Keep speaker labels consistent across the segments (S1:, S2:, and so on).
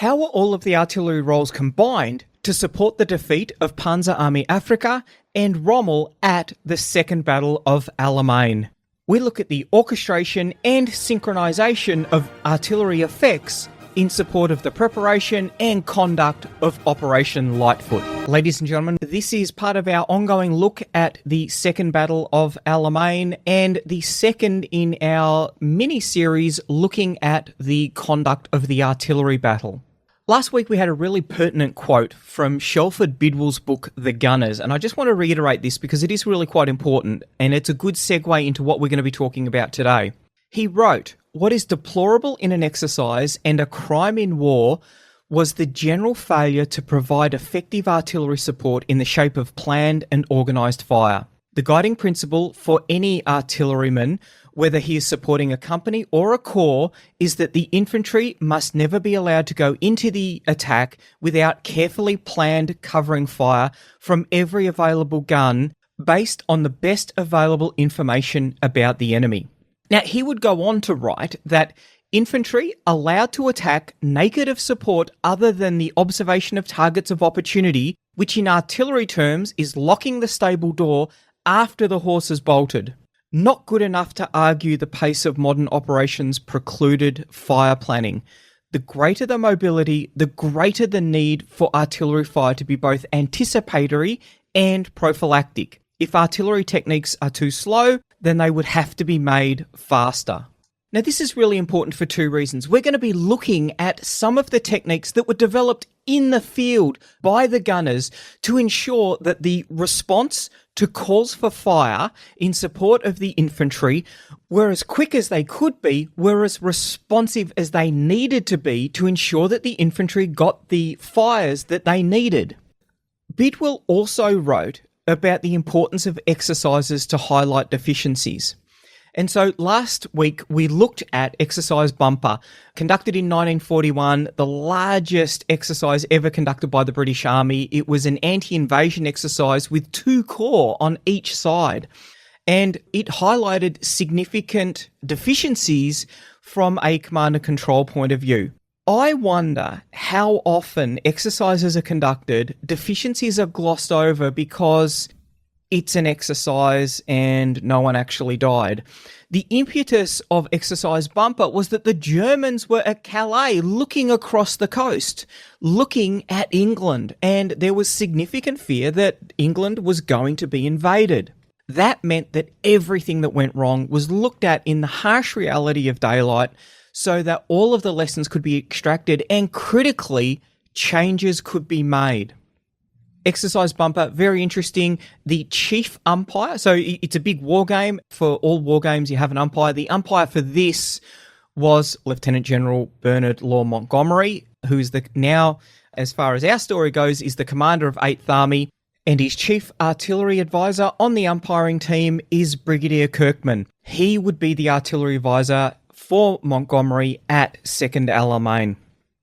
S1: How were all of the artillery roles combined to support the defeat of Panzer Army Africa and Rommel at the Second Battle of Alamein? We look at the orchestration and synchronisation of artillery effects in support of the preparation and conduct of Operation Lightfoot. Ladies and gentlemen, this is part of our ongoing look at the Second Battle of Alamein and the second in our mini-series looking at the conduct of the artillery battle. Last week we had a really pertinent quote from Shelford Bidwell's book, The Gunners, and I just want to reiterate this because it is really quite important and it's a good segue into what we're going to be talking about today. He wrote, "What is deplorable in an exercise and a crime in war was the general failure to provide effective artillery support in the shape of planned and organised fire. The guiding principle for any artilleryman, whether he is supporting a company or a corps, is that the infantry must never be allowed to go into the attack without carefully planned covering fire from every available gun based on the best available information about the enemy." Now, he would go on to write that infantry allowed to attack naked of support other than the observation of targets of opportunity, which in artillery terms is locking the stable door after the horse has bolted. Not good enough to argue the pace of modern operations precluded fire planning. The greater the mobility, the greater the need for artillery fire to be both anticipatory and prophylactic. If artillery techniques are too slow, then they would have to be made faster. Now, this is really important for two reasons. We're going to be looking at some of the techniques that were developed in the field by the gunners to ensure that the response to calls for fire in support of the infantry were as quick as they could be, were as responsive as they needed to be to ensure that the infantry got the fires that they needed. Bidwell also wrote about the importance of exercises to highlight deficiencies. And so last week we looked at Exercise Bumper, conducted in 1941, the largest exercise ever conducted by the British Army. It was an anti-invasion exercise with 2 corps on each side. And it highlighted significant deficiencies from a command and control point of view. I wonder how often exercises are conducted, deficiencies are glossed over because it's an exercise and no one actually died. The impetus of Exercise Bumper was that the Germans were at Calais looking across the coast, looking at England, and there was significant fear that England was going to be invaded. That meant that everything that went wrong was looked at in the harsh reality of daylight so that all of the lessons could be extracted and critically, changes could be made. Exercise Bumper, very interesting. The chief umpire, so it's a big war game. For all war games, you have an umpire. The umpire for this was Lieutenant General Bernard Law Montgomery, who is now, as far as our story goes, is the commander of 8th Army, and his chief artillery advisor on the umpiring team is Brigadier Kirkman. He would be the artillery advisor for Montgomery at Second Alamein.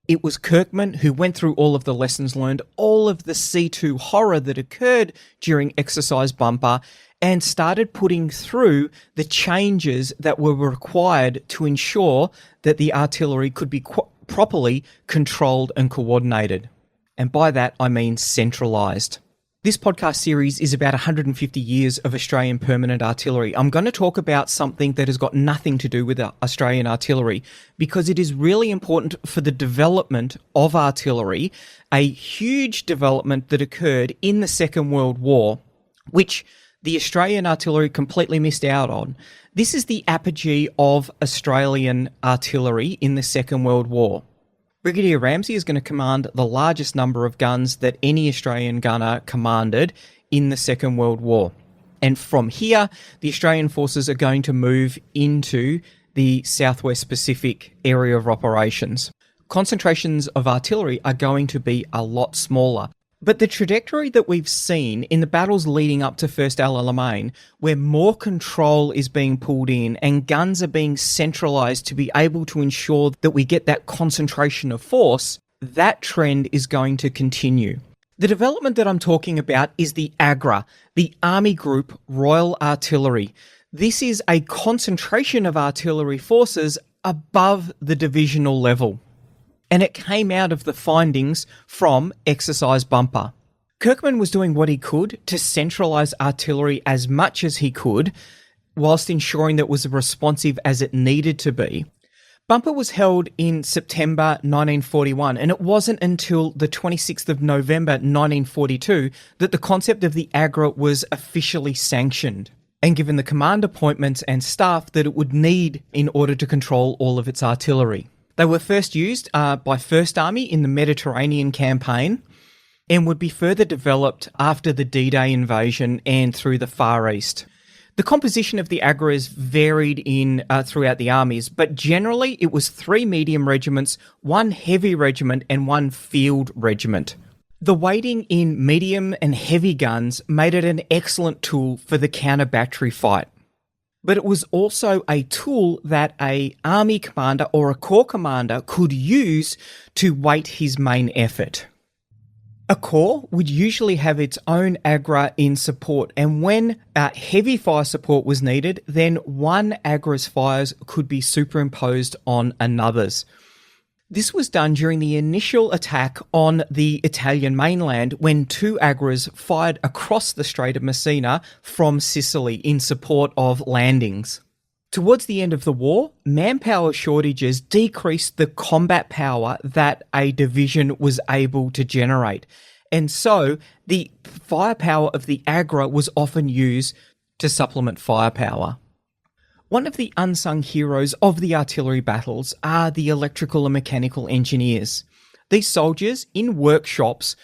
S1: It was Kirkman who went through all of the lessons learned, all of the C2 horror that occurred during Exercise Bumper, and started putting through the changes that were required to ensure that the artillery could be properly controlled and coordinated. And by that, I mean centralised. This podcast series is about 150 years of Australian permanent artillery. I'm going to talk about something that has got nothing to do with Australian artillery because it is really important for the development of artillery, a huge development that occurred in the Second World War, which the Australian artillery completely missed out on. This is the apogee of Australian artillery in the Second World War. Brigadier Ramsay is going to command the largest number of guns that any Australian gunner commanded in the Second World War. And from here, the Australian forces are going to move into the Southwest Pacific area of operations. Concentrations of artillery are going to be a lot smaller. But the trajectory that we've seen in the battles leading up to First Alamein, where more control is being pulled in and guns are being centralised to be able to ensure that we get that concentration of force, that trend is going to continue. The development that I'm talking about is the AGRA, the Army Group Royal Artillery. This is a concentration of artillery forces above the divisional level. and it came out of the findings from Exercise Bumper. Kirkman was doing what he could to centralise artillery as much as he could, whilst ensuring that it was as responsive as it needed to be. Bumper was held in September 1941, and it wasn't until the 26th of November 1942 that the concept of the AGRA was officially sanctioned and given the command appointments and staff that it would need in order to control all of its artillery. They were first used by First Army in the Mediterranean campaign and would be further developed after the D-Day invasion and through the Far East. The composition of the AGRAs varied throughout the armies, but generally it was 3 medium regiments, 1 heavy regiment, and 1 field regiment. The weighting in medium and heavy guns made it an excellent tool for the counter-battery fight. But it was also a tool that an army commander or a corps commander could use to weight his main effort. A corps would usually have its own AGRA in support, and when heavy fire support was needed, then one AGRA's fires could be superimposed on another's. This was done during the initial attack on the Italian mainland when 2 AGRAs fired across the Strait of Messina from Sicily in support of landings. Towards the end of the war, manpower shortages decreased the combat power that a division was able to generate. And so the firepower of the AGRA was often used to supplement firepower. One of the unsung heroes of the artillery battles are the electrical and mechanical engineers. These soldiers in workshops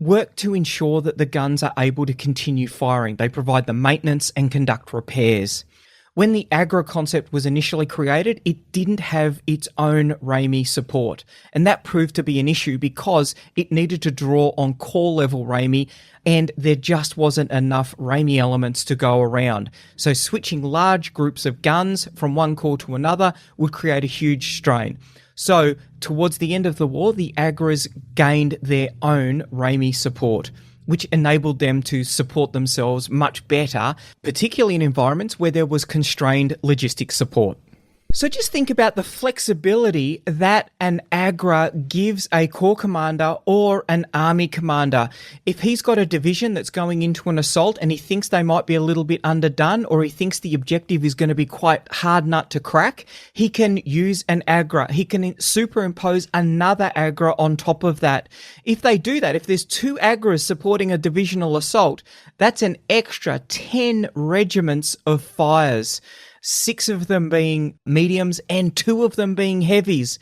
S1: work to ensure that the guns are able to continue firing. They provide the maintenance and conduct repairs. When the AGRA concept was initially created, it didn't have its own RAMI support, and that proved to be an issue because it needed to draw on core level RAMI, and there just wasn't enough RAMI elements to go around. So switching large groups of guns from one corps to another would create a huge strain. So towards the end of the war, the AGRAs gained their own RAMI support, which enabled them to support themselves much better, particularly in environments where there was constrained logistics support. So just think about the flexibility that an AGRA gives a corps commander or an army commander. If he's got a division that's going into an assault and he thinks they might be a little bit underdone, or he thinks the objective is going to be quite hard nut to crack, he can use an AGRA. He can superimpose another AGRA on top of that. If they do that, if there's 2 AGRAs supporting a divisional assault, that's an extra 10 regiments of fires. 6 of them being mediums and 2 of them being heavies.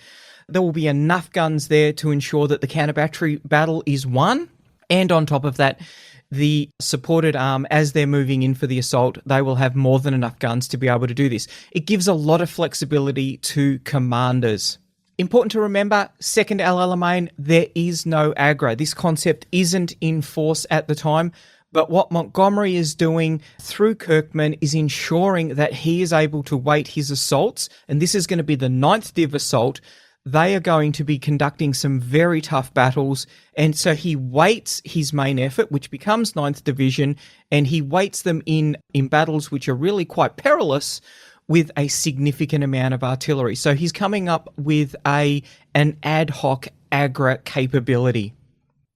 S1: There will be enough guns there to ensure that the counter-battery battle is won. And on top of that, the supported arm, as they're moving in for the assault, they will have more than enough guns to be able to do this. It gives a lot of flexibility to commanders. Important to remember, Second Alamein, there is no AGRA. This concept isn't in force at the time. But what Montgomery is doing through Kirkman is ensuring that he is able to weight his assaults, and this is going to be the 9th Div assault. They are going to be conducting some very tough battles, and so he weights his main effort, which becomes 9th Division, and he weights them in battles which are really quite perilous with a significant amount of artillery. So he's coming up with an ad hoc AGRA capability.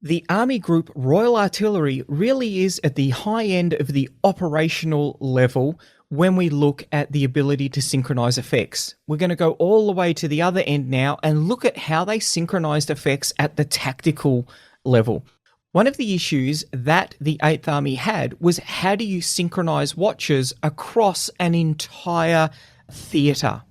S1: The Army Group Royal Artillery really is at the high end of the operational level when we look at the ability to synchronise effects. We're going to go all the way to the other end now and look at how they synchronised effects at the tactical level. One of the issues that the 8th Army had was, how do you synchronise watches across an entire theatre?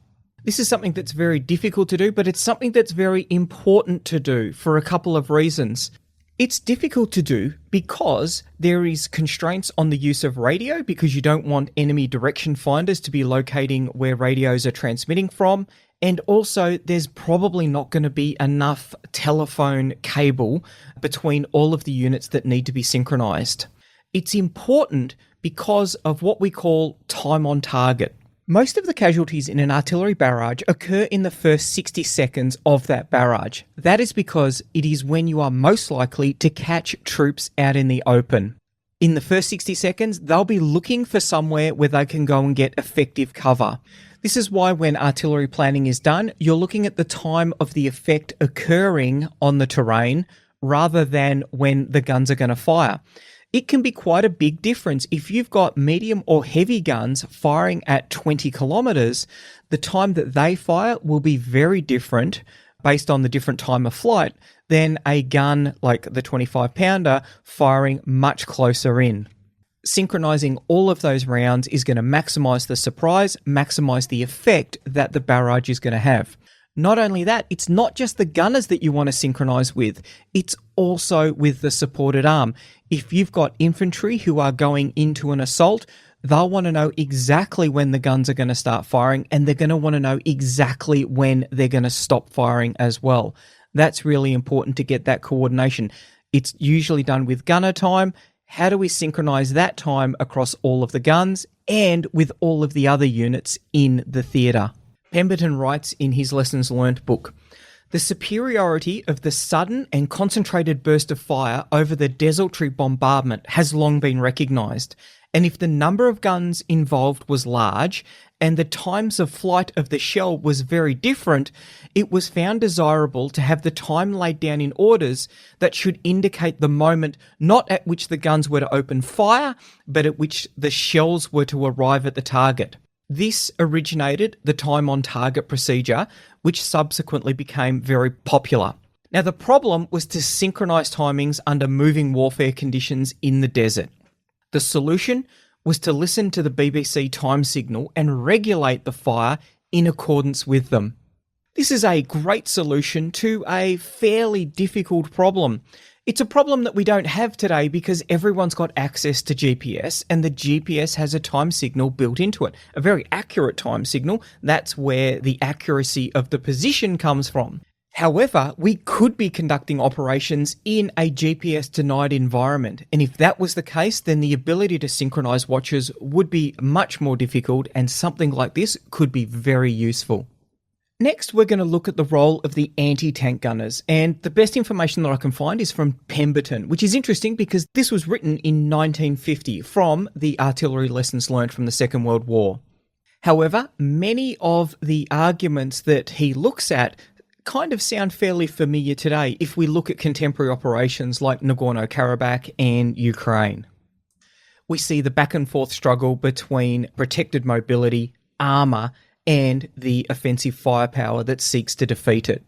S1: This is something that's very difficult to do, but it's something that's very important to do for a couple of reasons. It's difficult to do because there is constraints on the use of radio, because you don't want enemy direction finders to be locating where radios are transmitting from. And also there's probably not going to be enough telephone cable between all of the units that need to be synchronized. It's important because of what we call time on target. Most of the casualties in an artillery barrage occur in the first 60 seconds of that barrage. That is because it is when you are most likely to catch troops out in the open. In the first 60 seconds, they'll be looking for somewhere where they can go and get effective cover. This is why when artillery planning is done, you're looking at the time of the effect occurring on the terrain rather than when the guns are going to fire. It can be quite a big difference. If you've got medium or heavy guns firing at 20 kilometres, the time that they fire will be very different based on the different time of flight than a gun like the 25 pounder firing much closer in. Synchronising all of those rounds is going to maximise the surprise, maximise the effect that the barrage is going to have. Not only that, it's not just the gunners that you want to synchronise with, it's also with the supported arm. If you've got infantry who are going into an assault, they'll want to know exactly when the guns are going to start firing, and they're going to want to know exactly when they're going to stop firing as well. That's really important to get that coordination. It's usually done with gunner time. How do we synchronize that time across all of the guns and with all of the other units in the theatre? Pemberton writes in his Lessons Learned book, "The superiority of the sudden and concentrated burst of fire over the desultory bombardment has long been recognised, and if the number of guns involved was large and the times of flight of the shell was very different, it was found desirable to have the time laid down in orders that should indicate the moment not at which the guns were to open fire, but at which the shells were to arrive at the target. This originated the time on target procedure, which subsequently became very popular." Now, the problem was to synchronise timings under moving warfare conditions in the desert. The solution was to listen to the BBC time signal and regulate the fire in accordance with them. This is a great solution to a fairly difficult problem. It's a problem that we don't have today because everyone's got access to GPS, and the GPS has a time signal built into it, a very accurate time signal. That's where the accuracy of the position comes from. However, we could be conducting operations in a GPS-denied environment, and if that was the case, then the ability to synchronise watches would be much more difficult, and something like this could be very useful. Next, we're going to look at the role of the anti-tank gunners, and the best information that I can find is from Pemberton, which is interesting because this was written in 1950 from the artillery lessons learned from the Second World War. However, many of the arguments that he looks at kind of sound fairly familiar today if we look at contemporary operations like Nagorno-Karabakh and Ukraine. We see the back and forth struggle between protected mobility, armour, and the offensive firepower that seeks to defeat it.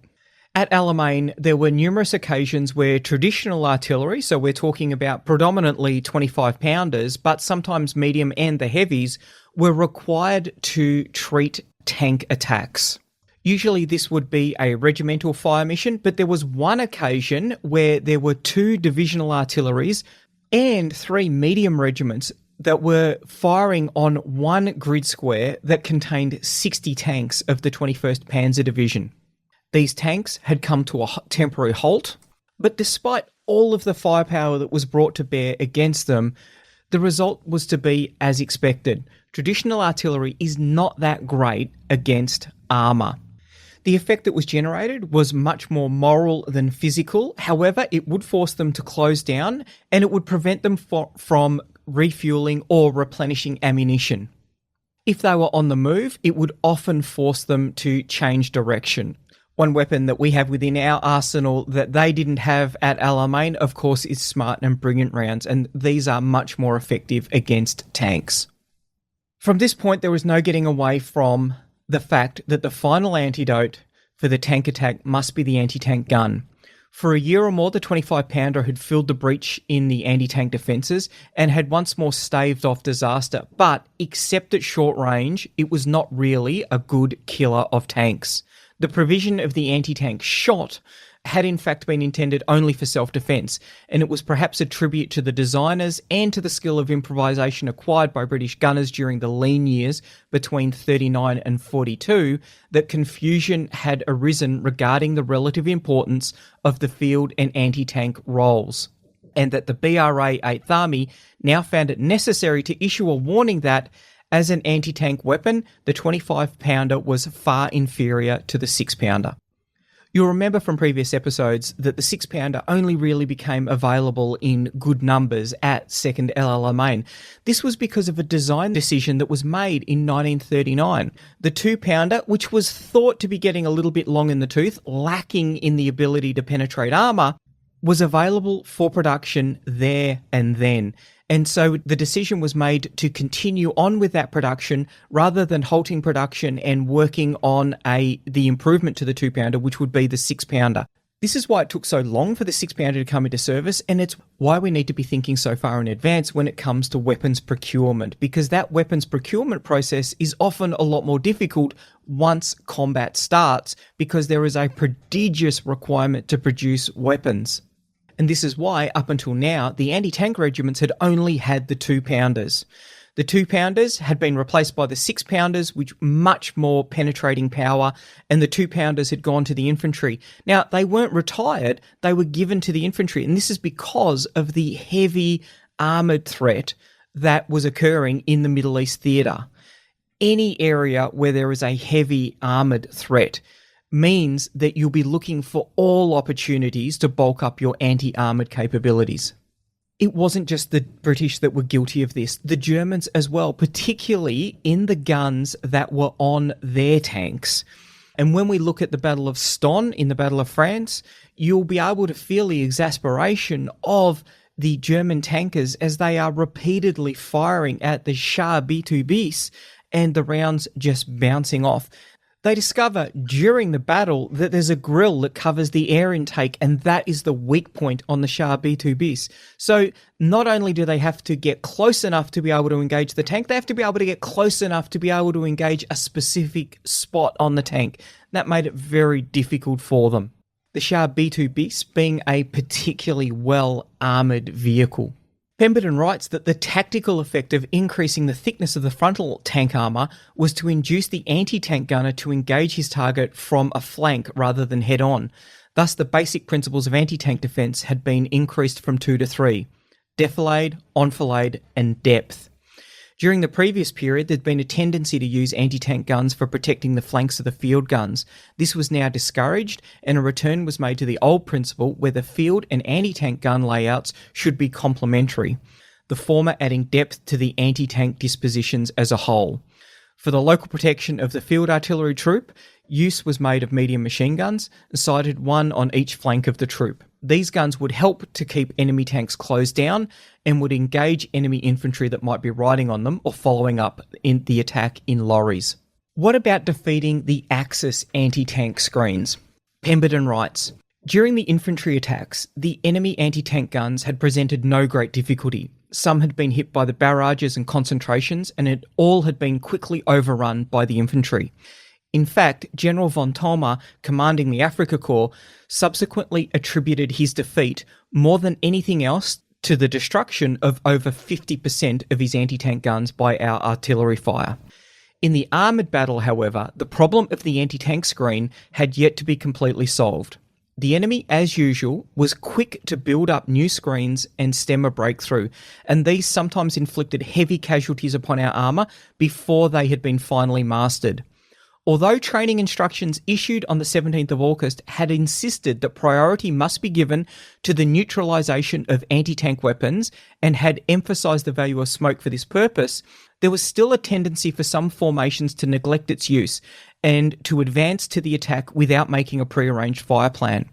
S1: At Alamein, there were numerous occasions where traditional artillery, so we're talking about predominantly 25 pounders, but sometimes medium and the heavies, were required to treat tank attacks. Usually this would be a regimental fire mission, but there was one occasion where there were 2 divisional artilleries and 3 medium regiments that were firing on one grid square that contained 60 tanks of the 21st Panzer Division. These tanks had come to a temporary halt, but despite all of the firepower that was brought to bear against them, the result was to be as expected. Traditional artillery is not that great against armour. The effect that was generated was much more moral than physical. However, it would force them to close down, and it would prevent them from refueling or replenishing ammunition. If they were on the move, it would often force them to change direction. One weapon that we have within our arsenal that they didn't have at Alamein, of course, is smart and brilliant rounds, and these are much more effective against tanks. From this point, there was no getting away from the fact that the final antidote for the tank attack must be the anti-tank gun. For a year or more, the 25 pounder had filled the breach in the anti-tank defences and had once more staved off disaster, but except at short range, it was not really a good killer of tanks. The provision of the anti-tank shot had in fact been intended only for self-defence, and it was perhaps a tribute to the designers and to the skill of improvisation acquired by British gunners during the lean years between 39 and 42 that confusion had arisen regarding the relative importance of the field and anti-tank roles, and that the BRA 8th Army now found it necessary to issue a warning that, as an anti-tank weapon, the 25 pounder was far inferior to the 6 pounder. You'll remember from previous episodes that the 6-pounder only really became available in good numbers at Second Alamein. This was because of a design decision that was made in 1939. The 2-pounder, which was thought to be getting a little bit long in the tooth, lacking in the ability to penetrate armour, was available for production there and then. And so the decision was made to continue on with that production rather than halting production and working on the improvement to the 2-pounder, which would be the 6-pounder. This is why it took so long for the 6-pounder to come into service, and it's why we need to be thinking so far in advance when it comes to weapons procurement, because that weapons procurement process is often a lot more difficult once combat starts, because there is a prodigious requirement to produce weapons. And this is why, up until now, the anti-tank regiments had only had the 2-pounders. The 2-pounders had been replaced by the 6-pounders, which much more penetrating power, and the 2-pounders had gone to the infantry. Now, they weren't retired, they were given to the infantry, and this is because of the heavy armoured threat that was occurring in the Middle East theatre. Any area where there is a heavy armoured threat means that you'll be looking for all opportunities to bulk up your anti-armoured capabilities. It wasn't just the British that were guilty of this. The Germans as well, particularly in the guns that were on their tanks. And when we look at the Battle of Ston in the Battle of France, you'll be able to feel the exasperation of the German tankers as they are repeatedly firing at the Char B2 bis and the rounds just bouncing off. They discover during the battle that there's a grill that covers the air intake, and that is the weak point on the Char B2 bis. So not only do they have to get close enough to be able to engage the tank, they have to be able to get close enough to be able to engage a specific spot on the tank. That made it very difficult for them. The Char B2 bis being a particularly well-armoured vehicle. Pemberton writes that the tactical effect of increasing the thickness of the frontal tank armour was to induce the anti-tank gunner to engage his target from a flank rather than head-on. Thus, the basic principles of anti-tank defence had been increased from 2 to 3: defilade, enfilade, and depth. During the previous period, there'd been a tendency to use anti-tank guns for protecting the flanks of the field guns. This was now discouraged, and a return was made to the old principle where the field and anti-tank gun layouts should be complementary, the former adding depth to the anti-tank dispositions as a whole. For the local protection of the field artillery troop, use was made of medium machine guns, sighted one on each flank of the troop. These guns would help to keep enemy tanks closed down and would engage enemy infantry that might be riding on them or following up in the attack in lorries. What about defeating the Axis anti-tank screens? Pemberton writes, during the infantry attacks, the enemy anti-tank guns had presented no great difficulty. Some had been hit by the barrages and concentrations, and it all had been quickly overrun by the infantry. In fact, General von Thoma, commanding the Afrika Korps, subsequently attributed his defeat more than anything else to the destruction of over 50% of his anti-tank guns by our artillery fire. In the armoured battle, however, the problem of the anti-tank screen had yet to be completely solved. The enemy, as usual, was quick to build up new screens and stem a breakthrough, and these sometimes inflicted heavy casualties upon our armour before they had been finally mastered. Although training instructions issued on the 17th of August had insisted that priority must be given to the neutralisation of anti-tank weapons and had emphasised the value of smoke for this purpose, there was still a tendency for some formations to neglect its use and to advance to the attack without making a prearranged fire plan.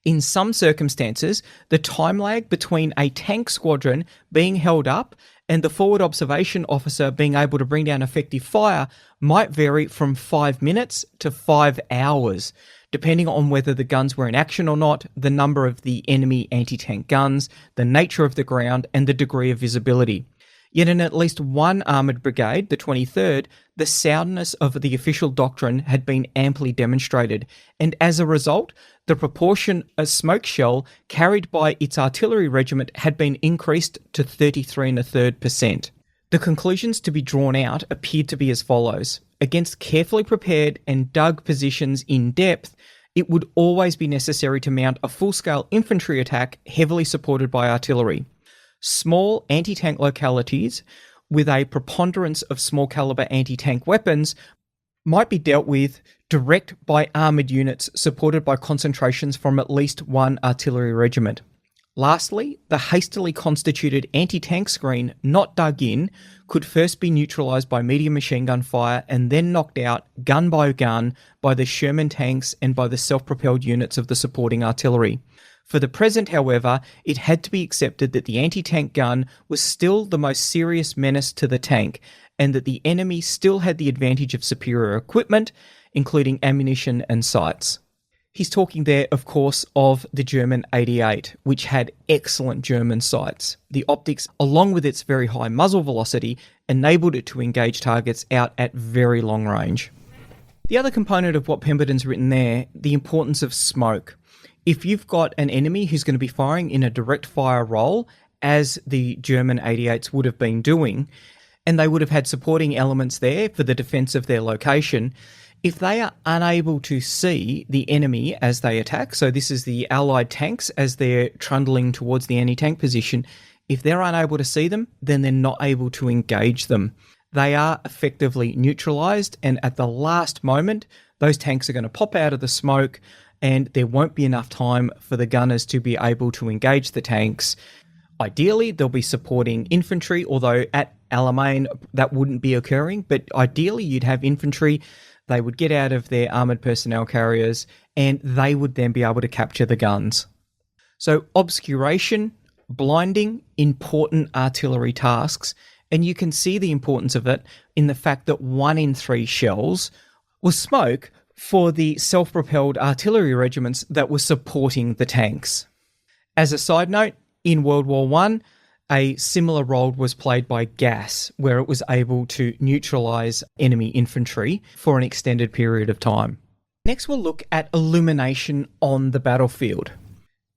S1: In some circumstances, the time lag between a tank squadron being held up and the forward observation officer being able to bring down effective fire might vary from 5 minutes to 5 hours, depending on whether the guns were in action or not, the number of the enemy anti-tank guns, the nature of the ground, and the degree of visibility. Yet in at least one armoured brigade, the 23rd, the soundness of the official doctrine had been amply demonstrated, and as a result, the proportion of smoke shell carried by its artillery regiment had been increased to 33.33%. The conclusions to be drawn out appeared to be as follows. Against carefully prepared and dug positions in depth, it would always be necessary to mount a full-scale infantry attack heavily supported by artillery. Small anti-tank localities with a preponderance of small caliber anti-tank weapons might be dealt with direct by armoured units supported by concentrations from at least one artillery regiment. Lastly, the hastily constituted anti-tank screen not dug in could first be neutralised by medium machine gun fire and then knocked out gun by gun by the Sherman tanks and by the self-propelled units of the supporting artillery. For the present, however, it had to be accepted that the anti-tank gun was still the most serious menace to the tank, and that the enemy still had the advantage of superior equipment, including ammunition and sights. He's talking there, of course, of the German 88, which had excellent German sights. The optics, along with its very high muzzle velocity, enabled it to engage targets out at very long range. The other component of what Pemberton's written there, the importance of smoke. If you've got an enemy who's going to be firing in a direct fire role, as the German 88s would have been doing, and they would have had supporting elements there for the defence of their location, if they are unable to see the enemy as they attack, so this is the Allied tanks as they're trundling towards the anti-tank position, if they're unable to see them, then they're not able to engage them. They are effectively neutralised, and at the last moment, those tanks are going to pop out of the smoke, and there won't be enough time for the gunners to be able to engage the tanks. Ideally, they'll be supporting infantry, although at Alamein that wouldn't be occurring, but ideally you'd have infantry. They would get out of their armoured personnel carriers and they would then be able to capture the guns. So obscuration, blinding, important artillery tasks, and you can see the importance of it in the fact that 1 in 3 shells was smoke for the self-propelled artillery regiments that were supporting the tanks. As a side note, in World War I, a similar role was played by gas, where it was able to neutralise enemy infantry for an extended period of time. Next, we'll look at illumination on the battlefield.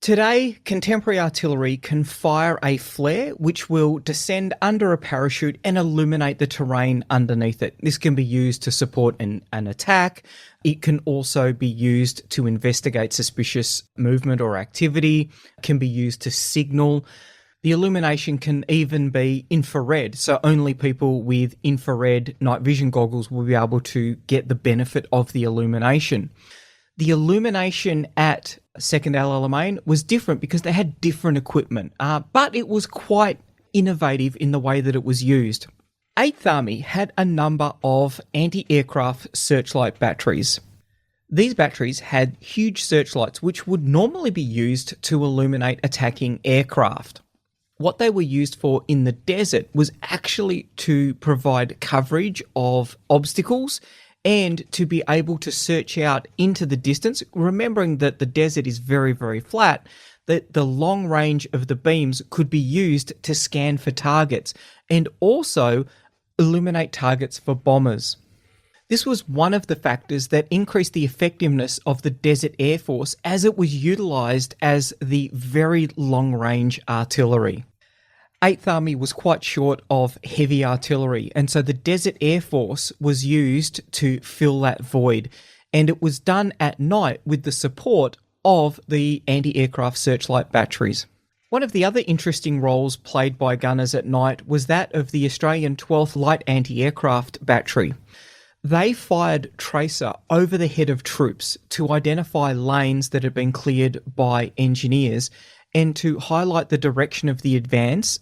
S1: Today, contemporary artillery can fire a flare which will descend under a parachute and illuminate the terrain underneath it. This can be used to support an attack. It can also be used to investigate suspicious movement or activity. It can be used to signal. The illumination can even be infrared, so only people with infrared night vision goggles will be able to get the benefit of the illumination. The illumination at Second Alamein was different because they had different equipment, but it was quite innovative in the way that it was used. 8th Army had a number of anti-aircraft searchlight batteries. These batteries had huge searchlights which would normally be used to illuminate attacking aircraft. What they were used for in the desert was actually to provide coverage of obstacles and to be able to search out into the distance, remembering that the desert is very, very flat, that the long range of the beams could be used to scan for targets and also illuminate targets for bombers. This was one of the factors that increased the effectiveness of the Desert Air Force as it was utilised as the very long-range artillery. 8th Army was quite short of heavy artillery, and so the Desert Air Force was used to fill that void, and it was done at night with the support of the anti-aircraft searchlight batteries. One of the other interesting roles played by gunners at night was that of the Australian 12th Light Anti-Aircraft Battery. They fired tracer over the head of troops to identify lanes that had been cleared by engineers and to highlight the direction of the advance.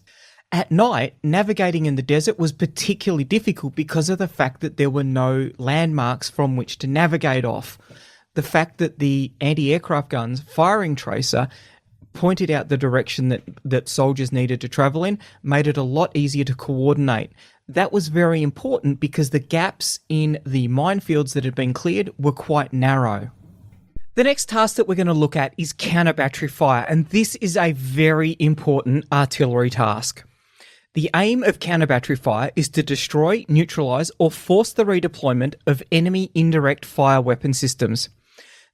S1: At night, navigating in the desert was particularly difficult because of the fact that there were no landmarks from which to navigate off. The fact that the anti-aircraft guns firing tracer pointed out the direction that soldiers needed to travel in made it a lot easier to coordinate. That was very important because the gaps in the minefields that had been cleared were quite narrow. The next task that we're going to look at is counter-battery fire, and this is a very important artillery task. The aim of counter-battery fire is to destroy, neutralise, or force the redeployment of enemy indirect fire weapon systems.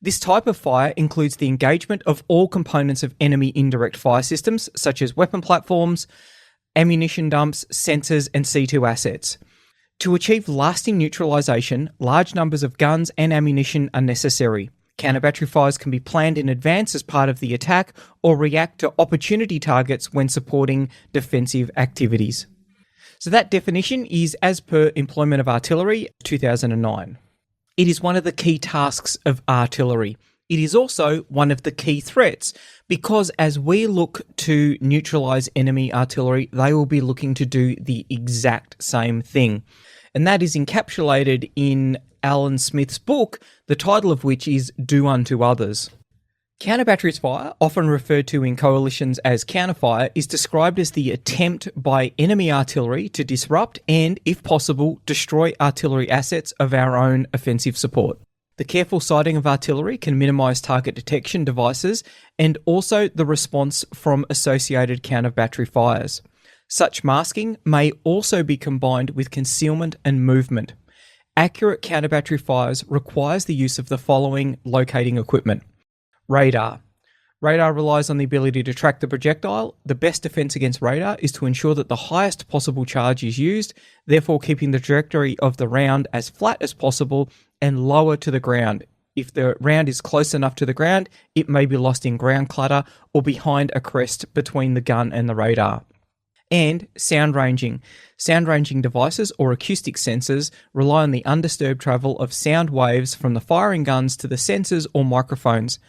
S1: This type of fire includes the engagement of all components of enemy indirect fire systems, such as weapon platforms, ammunition dumps, sensors, and C2 assets. To achieve lasting neutralisation, large numbers of guns and ammunition are necessary. Counter-battery fires can be planned in advance as part of the attack or react to opportunity targets when supporting defensive activities. So that definition is as per Employment of Artillery 2009. It is one of the key tasks of artillery. It is also one of the key threats, because as we look to neutralise enemy artillery, they will be looking to do the exact same thing. And that is encapsulated in Alan Smith's book, the title of which is Do Unto Others. Counter-batteries fire, often referred to in coalitions as counterfire, is described as the attempt by enemy artillery to disrupt and, if possible, destroy artillery assets of our own offensive support. The careful sighting of artillery can minimise target detection devices and also the response from associated counter-battery fires. Such masking may also be combined with concealment and movement. Accurate counter-battery fires requires the use of the following locating equipment. Radar. Radar relies on the ability to track the projectile. The best defense against radar is to ensure that the highest possible charge is used, therefore keeping the trajectory of the round as flat as possible and lower to the ground. If the round is close enough to the ground, it may be lost in ground clutter or behind a crest between the gun and the radar. And sound ranging. Sound ranging devices or acoustic sensors rely on the undisturbed travel of sound waves from the firing guns to the sensors or microphones.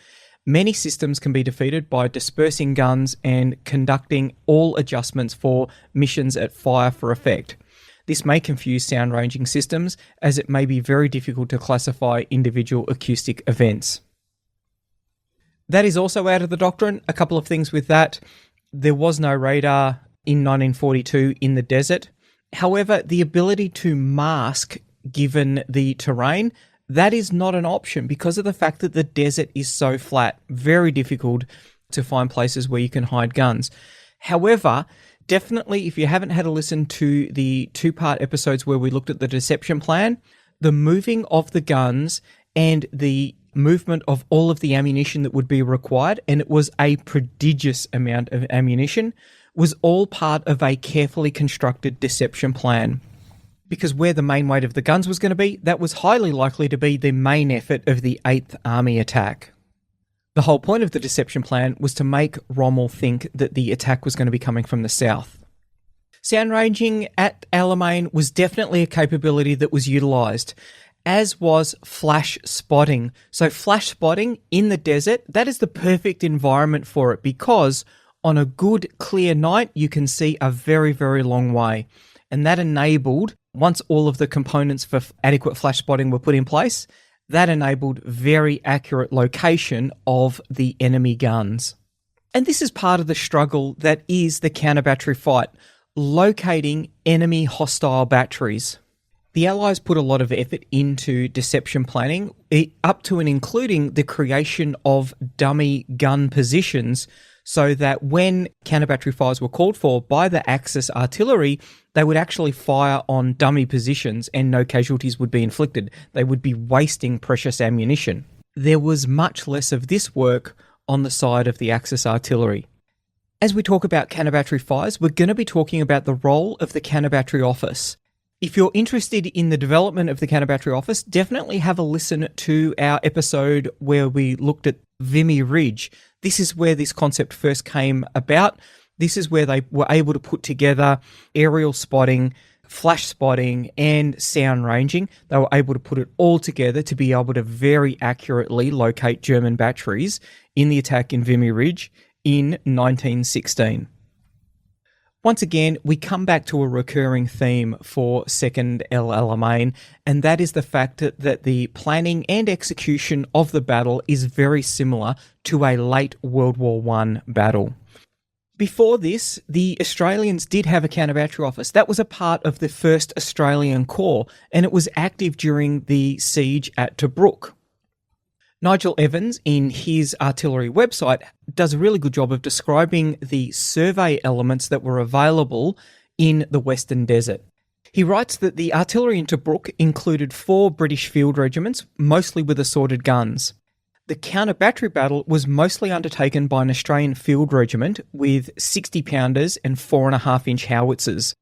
S1: Many systems can be defeated by dispersing guns and conducting all adjustments for missions at fire for effect. This may confuse sound ranging systems, as it may be very difficult to classify individual acoustic events. That is also out of the doctrine. A couple of things with that. There was no radar in 1942 in the desert. However, the ability to mask given the terrain, that is not an option because of the fact that the desert is so flat. Very difficult to find places where you can hide guns. However, definitely if you haven't had a listen to the two-part episodes where we looked at the deception plan, the moving of the guns and the movement of all of the ammunition that would be required, and it was a prodigious amount of ammunition, was all part of a carefully constructed deception plan. Because where the main weight of the guns was going to be, that was highly likely to be the main effort of the 8th Army attack. The whole point of the deception plan was to make Rommel think that the attack was going to be coming from the south. Sound ranging at Alamein was definitely a capability that was utilised, as was flash spotting. So flash spotting in the desert, that is the perfect environment for it because on a good clear night, you can see a very, very long way. And that enabled, once all of the components for adequate flash spotting were put in place, that enabled very accurate location of the enemy guns. And this is part of the struggle that is the counter-battery fight, locating enemy hostile batteries. The Allies put a lot of effort into deception planning, up to and including the creation of dummy gun positions, so that when counter-battery fires were called for by the Axis artillery, they would actually fire on dummy positions and no casualties would be inflicted. They would be wasting precious ammunition. There was much less of this work on the side of the Axis artillery. As we talk about counter-battery fires, we're going to be talking about the role of the counter-battery office. If you're interested in the development of the counter-battery office, definitely have a listen to our episode where we looked at Vimy Ridge. This is where this concept first came about. This is where they were able to put together aerial spotting, flash spotting, and sound ranging. They were able to put it all together to be able to very accurately locate German batteries in the attack in Vimy Ridge in 1916. Once again, we come back to a recurring theme for Second Alamein, and that is the fact that the planning and execution of the battle is very similar to a late World War I battle. Before this, the Australians did have a counter-battery office. That was a part of the 1st Australian Corps, and it was active during the siege at Tobruk. Nigel Evans, in his artillery website, does a really good job of describing the survey elements that were available in the Western Desert. He writes that the artillery in Tobruk included 4 British field regiments, mostly with assorted guns. The counter-battery battle was mostly undertaken by an Australian field regiment with 60-pounders and 4.5-inch howitzers.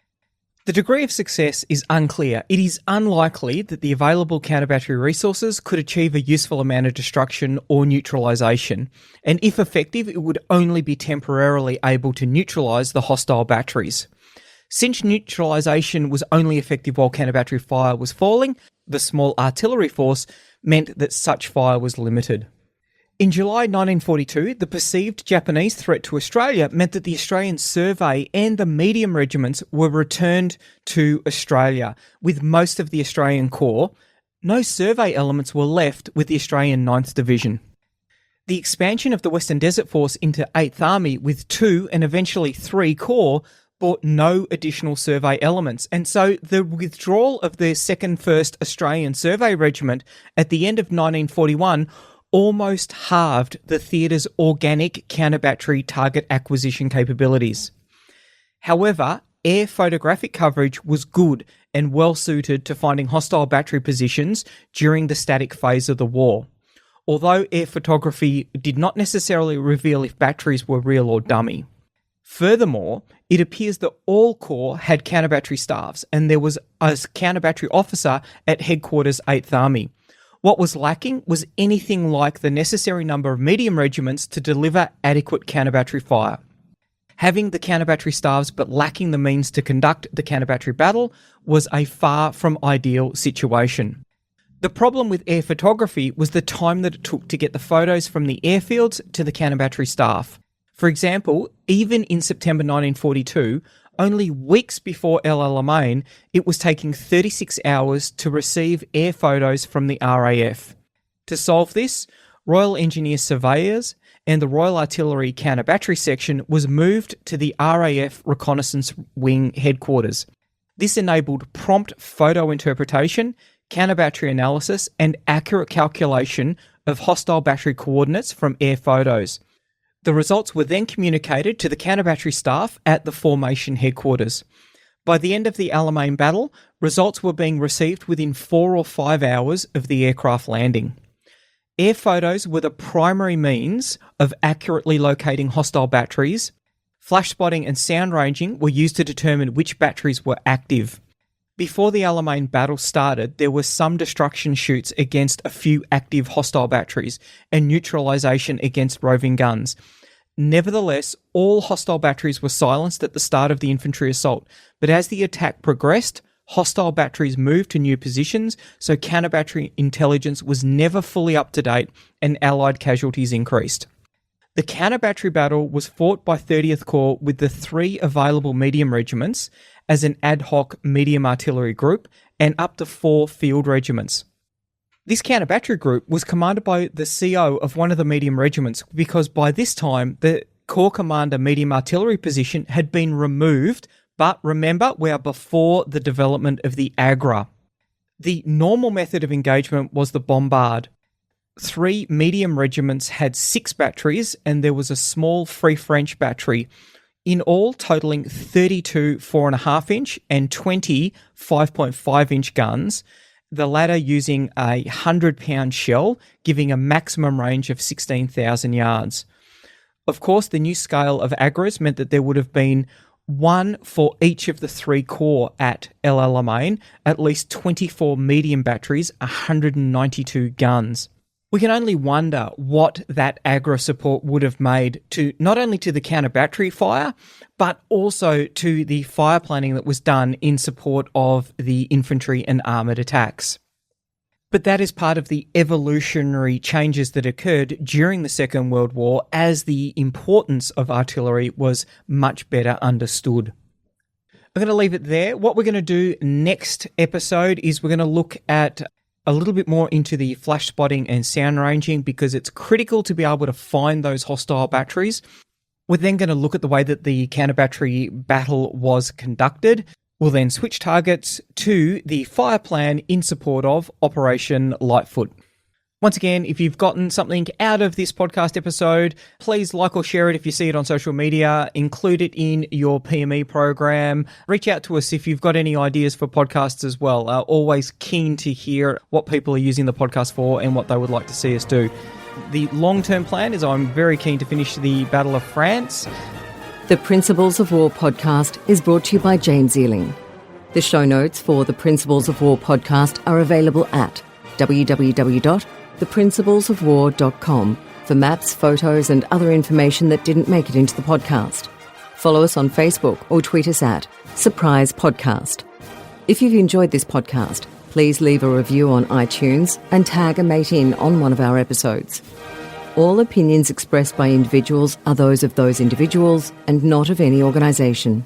S1: The degree of success is unclear. It is unlikely that the available counter-battery resources could achieve a useful amount of destruction or neutralisation, and if effective, it would only be temporarily able to neutralise the hostile batteries. Since neutralisation was only effective while counter-battery fire was falling, the small artillery force meant that such fire was limited. In July 1942, the perceived Japanese threat to Australia meant that the Australian Survey and the medium regiments were returned to Australia, with most of the Australian Corps. No survey elements were left with the Australian 9th Division. The expansion of the Western Desert Force into 8th Army with 2 and eventually 3 corps brought no additional survey elements, and so the withdrawal of the 2nd 1st Australian Survey Regiment at the end of 1941 almost halved the theatre's organic counter-battery target acquisition capabilities. However, air photographic coverage was good and well suited to finding hostile battery positions during the static phase of the war, although air photography did not necessarily reveal if batteries were real or dummy. Furthermore, it appears that all corps had counter-battery staffs, and there was a counter-battery officer at Headquarters 8th Army. What was lacking was anything like the necessary number of medium regiments to deliver adequate counter-battery fire. Having the counter-battery staffs but lacking the means to conduct the counter-battery battle was a far from ideal situation. The problem with air photography was the time that it took to get the photos from the airfields to the counter-battery staff. For example, even in September 1942, only weeks before El Alamein, it was taking 36 hours to receive air photos from the RAF. To solve this, Royal Engineer Surveyors and the Royal Artillery Counter-Battery Section was moved to the RAF Reconnaissance Wing headquarters. This enabled prompt photo interpretation, counter-battery analysis, and accurate calculation of hostile battery coordinates from air photos. The results were then communicated to the counter-battery staff at the formation headquarters. By the end of the Alamein battle, results were being received within 4 or 5 hours of the aircraft landing. Air photos were the primary means of accurately locating hostile batteries. Flash spotting and sound ranging were used to determine which batteries were active. Before the Alamein battle started, there were some destruction shoots against a few active hostile batteries and neutralisation against roving guns. Nevertheless, all hostile batteries were silenced at the start of the infantry assault, but as the attack progressed, hostile batteries moved to new positions, so counter-battery intelligence was never fully up to date and Allied casualties increased. The counter-battery battle was fought by 30th Corps with the 3 available medium regiments as an ad hoc medium artillery group and up to 4 field regiments. This counter-battery group was commanded by the CO of one of the medium regiments because by this time the Corps Commander medium artillery position had been removed, but remember, we are before the development of the AGRA. The normal method of engagement was the bombard. 3 medium regiments had 6 batteries and there was a small Free French battery, in all totalling 32 4.5-inch and 20 5.5-inch guns, the latter using a 100-pound shell, giving a maximum range of 16,000 yards. Of course, the new scale of AGRAs meant that there would have been 1 for each of the 3 corps at El Alamein, at least 24 medium batteries, 192 guns. We can only wonder what that AGRA support would have made to not only to the counter-battery fire, but also to the fire planning that was done in support of the infantry and armoured attacks. But that is part of the evolutionary changes that occurred during the Second World War as the importance of artillery was much better understood. I'm going to leave it there. What we're going to do next episode is we're going to look at a little bit more into the flash spotting and sound ranging because it's critical to be able to find those hostile batteries. We're then going to look at the way that the counter-battery battle was conducted. We'll then switch targets to the fire plan in support of Operation Lightfoot. Once again, if you've gotten something out of this podcast episode, please like or share it if you see it on social media, include it in your PME program, reach out to us if you've got any ideas for podcasts as well. Always keen to hear what people are using the podcast for and what they would like to see us do. The long-term plan is I'm very keen to finish the Battle of France.
S2: The Principles of War podcast is brought to you by James Ealing. The show notes for the Principles of War podcast are available at www.theprinciplesofwar.com for maps, photos and other information that didn't make it into the podcast. Follow us on Facebook or tweet us at Surprise Podcast. If you've enjoyed this podcast, Please leave a review on iTunes and tag a mate in on one of our episodes. All opinions expressed by individuals are those of those individuals and not of any organisation.